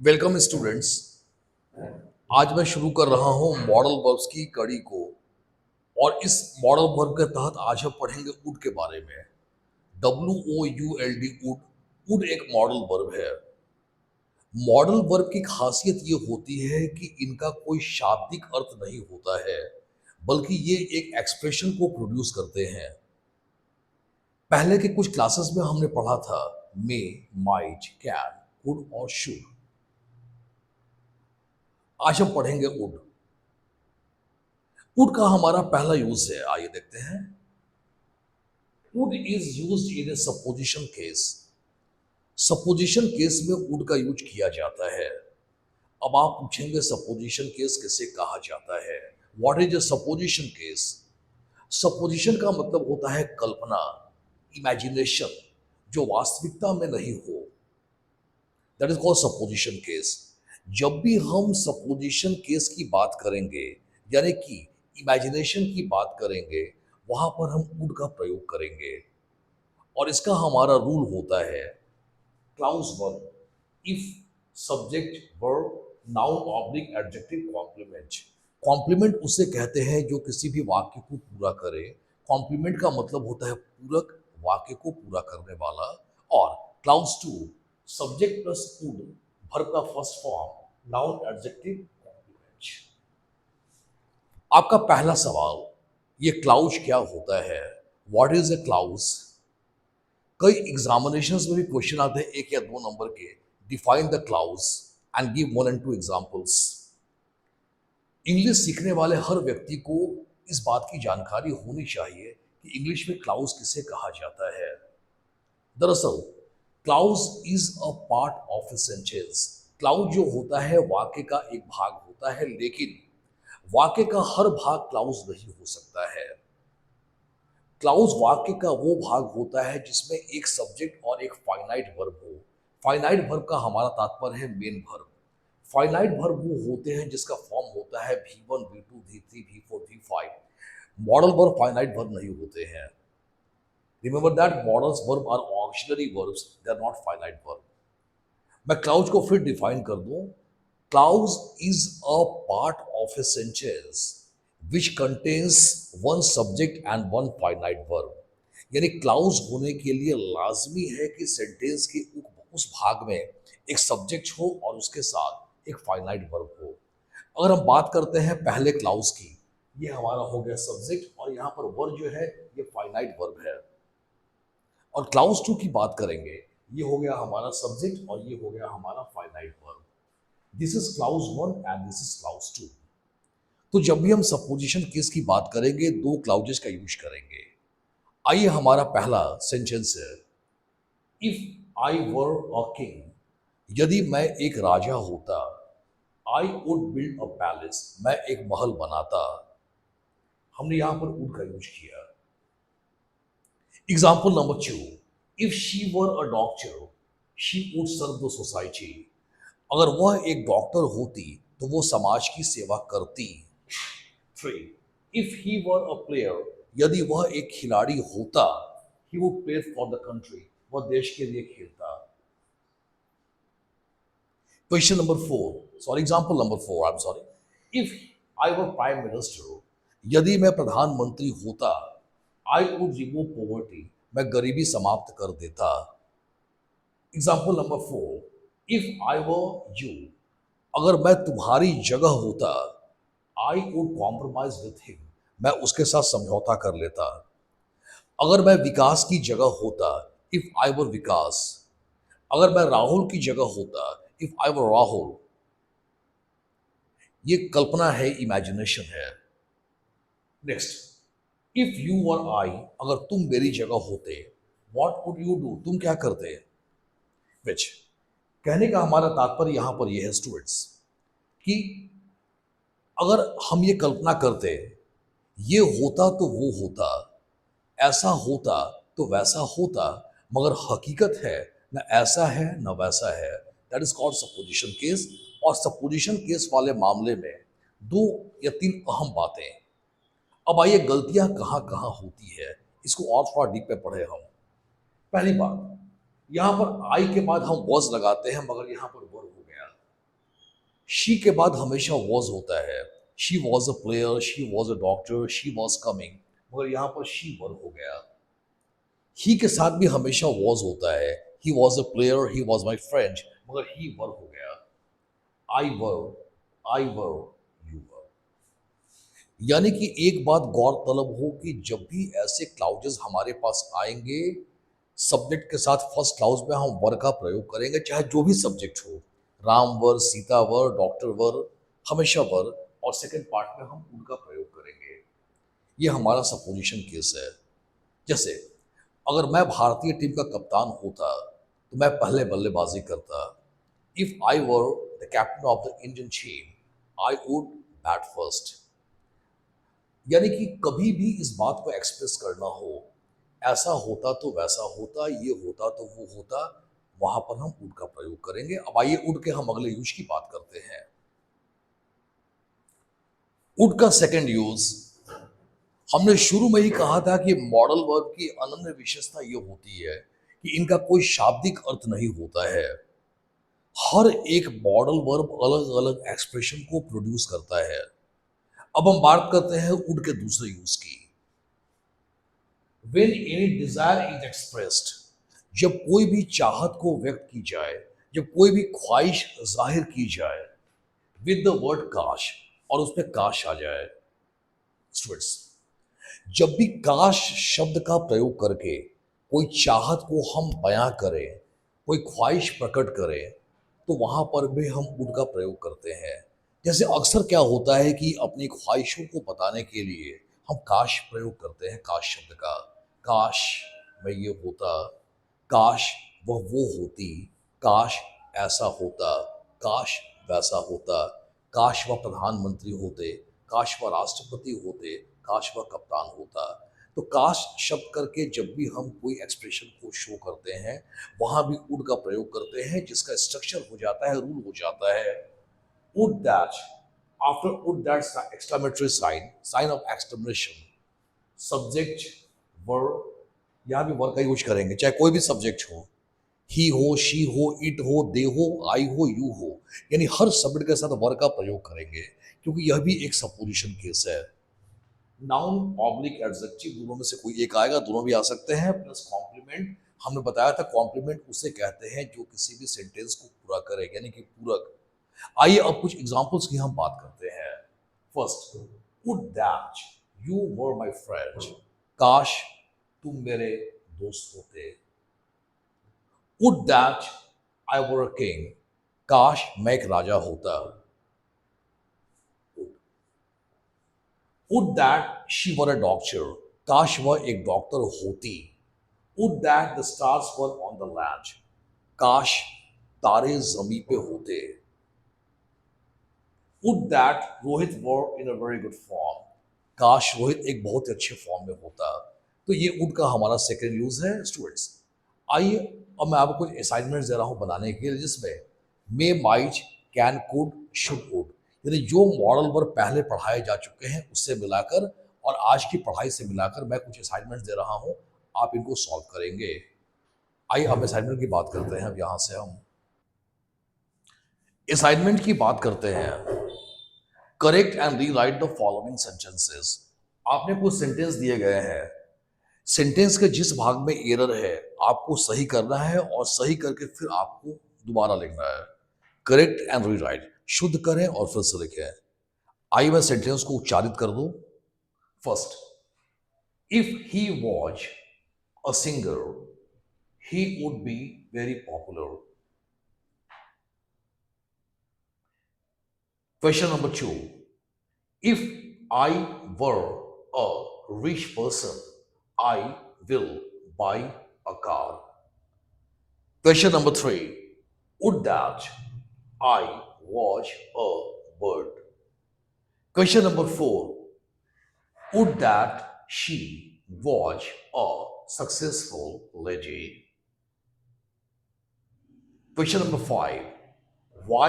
Welcome students. आज मैं शुरू कर रहा हूं मॉडल वर्ब्स की कड़ी को। और इस मॉडल वर्ब के तहत आज हम पढ़ेंगे वुड के बारे में। WOULD would. वुड एक मॉडल वर्ब है। मॉडल वर्ब की खासियत ये होती है कि इनका कोई शाब्दिक अर्थ नहीं होता है, बल्कि ये एक एक्सप्रेशन को प्रोड्यूस करते हैं। पहले के कुछ क्लासेस में हमने पढ़ा था मे, माइट, कैन, कुड और शुड। आज हम पढ़ेंगे वुड। वुड का हमारा पहला यूज है, आइए देखते हैं। Would is used in A supposition case. Supposition case में वुड का यूज किया जाता है। अब आप पूछेंगे सपोजिशन केस किसे कहा जाता है? What is a supposition case? Supposition का मतलब होता है कल्पना, इमेजिनेशन, जो वास्तविकता में नहीं हो। That is called supposition case. जब भी हम सपोजिशन केस की बात करेंगे, यानी कि इमेजिनेशन की बात करेंगे, वहां पर हम वुड का प्रयोग करेंगे। और इसका हमारा रूल होता है clause verb, if subject verb noun oblique adjective complement. Complement उसे कहते हैं जो किसी भी वाक्य को पूरा करे। कॉम्प्लीमेंट का मतलब होता है पूरक, वाक्य को पूरा करने वाला। और clause two, subject plus would, verb का first form, noun adjective complement. आपका पहला सवाल, ये क्लाउज क्या होता है? What is a clause? कई एग्जामिनेशंस में भी क्वेश्चन आते हैं 1 या 2 नंबर के। Define the clause and give 1 and 2 examples. English सीखने वाले हर व्यक्ति को इस बात की जानकारी होनी चाहिए कि इंग्लिश में क्लाउज किसे कहा जाता है। दरअसल clause is a part of a sentence. Clause जो होता है वाक्य का एक भाग होता है, लेकिन वाक्य का हर भाग क्लाउज नहीं हो सकता है। क्लाउज वाक्य का वो भाग होता है जिसमें एक सब्जेक्ट और एक फाइनाइट वर्ब हो। फाइनाइट वर्ब का हमारा तात्पर्य है मेन वर्ब। फाइनाइट वर्ब वो होते हैं जिसका फॉर्म होता है V1, V2, V3, V4, V5। Modal verb finite verb नहीं होते हैं। Remember that modals verb are auxiliary verbs, they are not finite verb. मैं क्लाउज को फिर डिफाइन कर दूं। Clause is a part of a sentence which contains one subject and one finite verb। यानी clause होने के लिए लाजमी है कि सेंटेंस के उस भाग में एक सब्जेक्ट हो और उसके साथ एक फाइनाइट वर्ब हो। अगर हम बात करते हैं पहले क्लाउज की, ये हमारा हो गया सब्जेक्ट और यहाँ पर वर्ब जो है ये फाइनाइट वर्ब है। और क्लाउज टू की बात करेंगे, ये हो गया हमारा सब्जेक्ट और ये हो गया हमारा finite verb. This is clause one and this is clause two. तो जब भी हम सपोजिशन केस की बात करेंगे, दो क्लाउजेस का यूज करेंगे। आइए हमारा पहला सेंटेंस है, if I were a king. यदि मैं एक राजा होता, I would build a palace, मैं एक महल बनाता। हमने यहां पर वुड का यूज किया। Example number 2, if she were a doctor, she would serve the society. अगर वह एक डॉक्टर होती तो वो समाज की सेवा करती। 3, if he were a player, यदि वह एक खिलाड़ी होता, he would play for the country, वह देश के लिए खेलता। Question number 4, sorry example number 4, I am sorry. If I were prime minister, यदि मैं प्रधानमंत्री होता, आई वुड रिमूव पॉवर्टी, मैं गरीबी समाप्त कर देता। Example number 4, if I were you, अगर मैं तुम्हारी जगह होता, I would compromise with him, मैं उसके साथ समझौता कर लेता। अगर मैं विकास की जगह होता, इफ आई वर विकास, अगर मैं राहुल की जगह होता, इफ आई वर राहुल। ये कल्पना है, इमेजिनेशन है। नेक्स्ट, इफ यू वर आई, अगर तुम मेरी जगह होते, व्हाट वुड यू डू, तुम क्या करते? विच। कहने का हमारा तात्पर्य यहां पर यह है स्टूडेंट्स कि अगर हम ये कल्पना करते, ये होता तो वो होता, ऐसा होता तो वैसा होता, मगर हकीकत है न ऐसा है न वैसा है। That is called supposition case. और सपोजिशन केस वाले मामले में 2 या 3 अहम बातें। अब आइए गलतियां कहां कहां होती है, इसको और थोड़ा डीप में पढ़े हम। पहली बात, यहां पर आई के बाद हम वॉज लगाते हैं, मगर यहां पर वर हो गया। शी के बाद हमेशा वॉज होता है। She was a player, she was a doctor, she was coming, मगर यहाँ पर शी वर हो गया। ही के साथ भी हमेशा वॉज होता है। He was a player, he was my friend, मगर ही वर हो गया। आई वर, आई वर, यू वर। यानी कि एक बात गौरतलब हो कि जब भी ऐसे क्लाउजेस हमारे पास आएंगे, सब्जेक्ट के साथ फर्स्ट क्लाउज में हम वर का प्रयोग करेंगे, चाहे जो भी सब्जेक्ट हो। राम वर, सीता वर, डॉक्टर वर, हमेशा वर। और सेकंड पार्ट में हम उनका प्रयोग करेंगे। ये हमारा सपोजिशन केस है। जैसे अगर मैं भारतीय टीम का कप्तान होता तो मैं पहले बल्लेबाजी करता। If I were the captain of the Indian team, I would bat first. यानी कि कभी भी इस बात को एक्सप्रेस करना हो, ऐसा होता तो वैसा होता, ये होता तो वो होता, वहां पर हम वुड का प्रयोग करेंगे। अब आइए वुड के हम अगले यूज की बात करते हैं। वुड का सेकंड यूज, हमने शुरू में ही कहा था कि मॉडल वर्ब की अनन्य विशेषता ये होती है कि इनका कोई शाब्दिक अर्थ नहीं होता है। हर एक मॉडल वर्ब अलग अलग एक्सप्रेशन को प्रोड्यूस करता है। अब हम बात करते हैं वुड के दूसरे यूज की। When any desire is expressed, जब कोई भी चाहत को व्यक्त की जाए, जब कोई भी ख्वाहिश जाहिर की जाए, विद द वर्ड काश, और उसमें काश आ जाए। स्टूडेंट्स, जब भी काश शब्द का प्रयोग करके कोई चाहत को हम बयां करें, कोई ख्वाहिश प्रकट करें, तो वहां पर भी हम उनका प्रयोग करते हैं। जैसे अक्सर क्या होता है कि अपनी ख्वाहिशों को बताने के लिए हम काश प्रयोग करते हैं, काश शब्द का। काश मैं ये होता, काश वह वो होती, काश ऐसा होता, काश वैसा होता, काश वह प्रधानमंत्री होते, काश वह राष्ट्रपति होते, काश वह कप्तान होता। तो काश शब्द करके जब भी हम कोई एक्सप्रेशन को शो करते हैं, वहां भी वुड का प्रयोग करते हैं, जिसका स्ट्रक्चर हो जाता है, रूल हो जाता है। Would that, after would that exclamatory sign, sign of exclamation, subject verb, यहाँ भी वर्ब का यूज करेंगे, चाहे कोई भी सब्जेक्ट हो। ही हो, शी हो, इट हो, दे हो, आई हो, यू हो, यानी हर सब्जेक्ट के साथ वर्ब का प्रयोग करेंगे, क्योंकि यह भी एक सपोजिशन केस है। नाउन ऑब्लिक एडजेक्टिव दोनों में से कोई एक आएगा, दोनों भी आ सकते हैं, प्लस कॉम्प्लीमेंट। हमने बताया था कॉम्प्लीमेंट उसे कहते हैं जो किसी भी सेंटेंस को पूरा करे, यानी कि पूरक। आइए अब कुछ एग्जांपल्स की हम बात करते हैं। First, would that you were my friend, काश तुम मेरे दोस्त होते। Would that I were a king, काश मैं एक राजा होता। Would that she were a doctor, काश वह एक डॉक्टर होती। Would that the stars were on the land, काश तारे जमी पे होते। Would that Rohit were in a very good form, काश रोहित एक बहुत ही अच्छे फॉर्म में होता। तो ये वुड का हमारा सेकेंड यूज है। स्टूडेंट्स, आइए अब मैं आपको कुछ असाइनमेंट्स दे रहा हूं बनाने के लिए, जिसमें may, might, can, could, should, would, यानी जो मॉडल वर्ब पहले पढ़ाए जा चुके हैं उससे मिलाकर और आज की पढ़ाई से मिलाकर मैं कुछ असाइनमेंट्स दे रहा हूं, आप इनको सॉल्व करेंगे। आइए अब असाइनमेंट की बात करते हैं। अब यहां से हम असाइनमेंट की बात करते हैं। Correct and rewrite the following sentences. आपने कुछ सेंटेंस दिए गए हैं, सेंटेंस के जिस भाग में एरर है आपको सही करना है और सही करके फिर आपको दोबारा लिखना है। करेक्ट एंड रीराइट, शुद्ध करें और फिर से लिखें। आइए मैं सेंटेंस को उच्चारित कर दूं। First, if he was a singer he would be very popular. Question number two, if I were a rich person, I will buy a car. Question number three, would that I was a bird. Question number four, would that she was a successful lady. Question number five, why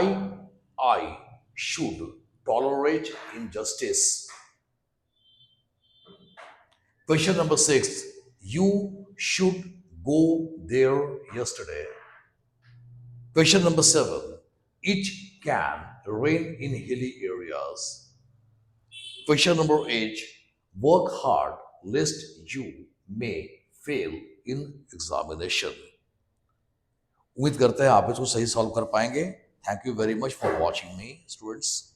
I should tolerate injustice. Question number six, you should go there yesterday. Question number seven, It can rain in hilly areas. Question number 8. Work hard lest you may fail in examination. उम्मीद करते हैं आप इसको सही solve कर पाएंगे. Thank you very much for watching me students.